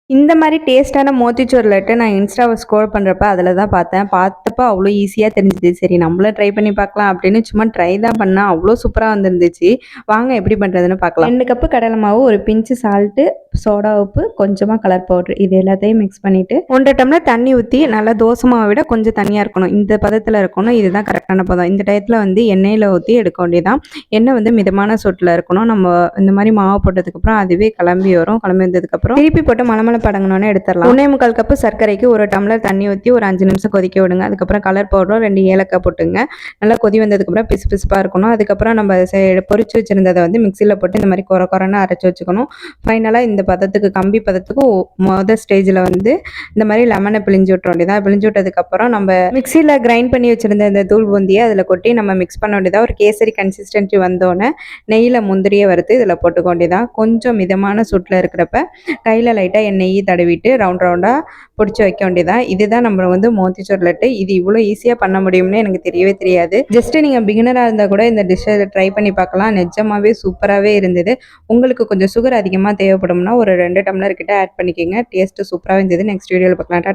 இந்த மாரி டேஸ்ட்டான மோத்திச்சூர் லட்டு நான் இன்ஸ்டாவ ஸ்க்ரோல் பண்றப்ப அதில தான் பார்த்தேன். பார்த்தப்ப அவ்ளோ ஈஸியா தெரிஞ்சுது. சரி நம்மளும் ட்ரை பண்ணி பார்க்கலாம் அப்படின்னு சும்மா ட்ரை தான் பண்ணேன். அவ்ளோ சூப்பரா வந்திருந்துச்சு. வாங்க எப்படி பண்றதுன்னு பார்க்கலாம். 2 கப்பு கடலை மாவு, ஒரு பிஞ்ச் சால்ட்டு, சோடா உப்பு, கொஞ்சமா கலர் பவுடர் இது எல்லாத்தையும் மிக்ஸ் பண்ணிட்டு 1 டம்ளர் தண்ணி ஊத்தி நல்லா தோசை மாவை விட கொஞ்சம் தண்ணியா இருக்கணும். இந்த பதத்துல இருக்கணும். இதுதான் கரெக்டான பதம். இந்த டயத்துல வந்து எண்ணெயில ஊத்தி எடுக்க வேண்டியதுதான். எண்ணெய் வந்து மிதமான சூட்டுல இருக்கணும். நம்ம இந்த மாதிரி மாவு போட்டதுக்கப்புறம் அதுவே கிளம்பி வரும். கிளம்பி வந்ததுக்கப்புறம் திருப்பி போட்டு மலமல படங்கணும்னு எடுத்துடலாம். 1/4 கப்பு சர்க்கரைக்கு 1 டம்ளர் தண்ணி ஊற்றி ஒரு 5 நிமிஷம் கொதிக்க விடுங்க. அதுக்கப்புறம் கலர் பவுடரும் 2 ஏலக்காய் போட்டுங்க. நல்லா கொதி வந்ததுக்கப்புறம் பிசு பிசுப்பாக இருக்கணும். அதுக்கப்புறம் நம்ம பொரிச்சு வச்சிருந்ததை வந்து மிக்சியில் போட்டு இந்த மாதிரி குறைன்னு அரைச்சி வச்சுக்கணும். ஃபைனலாக இந்த பதத்துக்கு கம்பி பதத்துக்கு ஸ்டேஜில் வந்து இந்த மாதிரி லெமனை பிழிஞ்சு விட்டுற வேண்டியதான். பிழிஞ்சு விட்டதுக்கப்புறம் நம்ம மிக்சியில் கிரைண்ட் பண்ணி வச்சிருந்த இந்த தூள் பூந்தியை அதில் கொட்டி நம்ம மிக்ஸ் பண்ண வேண்டியதா. ஒரு கேசரி கன்சிஸ்டன்சி வந்தோடனே நெய்யில் முந்திரியை வறுத்து இதில் போட்டுக்க வேண்டியதான். கொஞ்சம் மிதமான சூட்டில் இருக்கிறப்ப கையில் லைட்டாக நெய் தடவிட்டு ரவுண்டாக பிடிச்சி வைக்க வேண்டியதான். இதுதான் நம்ம வந்து மோத்திச்சூர் லட்டு. இது இவ்வளோ ஈஸியாக பண்ண முடியும்னு எனக்கு தெரியவே தெரியாது. ஜஸ்ட் நீங்கள் பிகினராக இருந்தால் கூட இந்த டிஷ்ஷை ட்ரை பண்ணி பார்க்கலாம். நிஜமாவே சூப்பராகவே இருந்தது. உங்களுக்கு கொஞ்சம் சுகர் அதிகமாக தேவைப்படும்னா ஒரு 2 டம்ளர் கிட்ட ஆட் பண்ணிக்கோங்க. டேஸ்ட்டு சூப்பராக இருந்தது. நெக்ஸ்ட் வீடியோவில் பார்க்கலாம். டாடா.